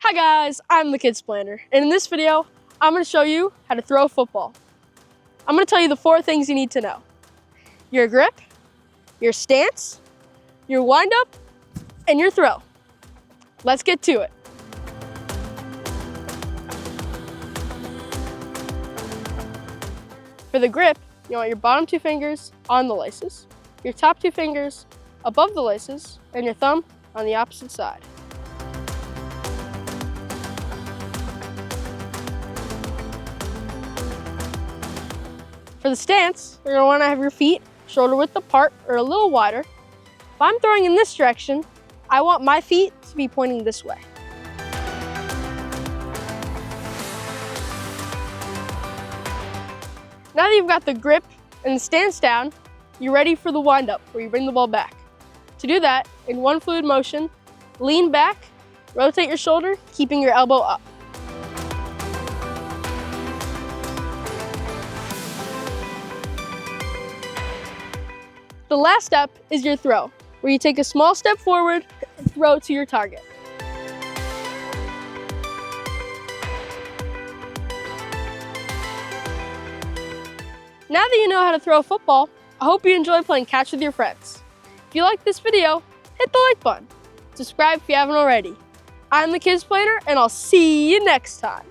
Hi guys, I'm the Kidsplainer, and in this video, I'm going to show you how to throw a football. I'm going to tell you the 4 things you need to know. Your grip, your stance, your windup, and your throw. Let's get to it. For the grip, you want your bottom 2 fingers on the laces, your top 2 fingers above the laces, and your thumb on the opposite side. For the stance, you're going to want to have your feet shoulder width apart or a little wider. If I'm throwing in this direction, I want my feet to be pointing this way. Now that you've got the grip and the stance down, you're ready for the windup where you bring the ball back. To do that, in one fluid motion, lean back, rotate your shoulder, keeping your elbow up. The last step is your throw, where you take a small step forward and throw to your target. Now that you know how to throw a football, I hope you enjoy playing catch with your friends. If you like this video, hit the like button. Subscribe if you haven't already. I'm the Kidsplainer, and I'll see you next time.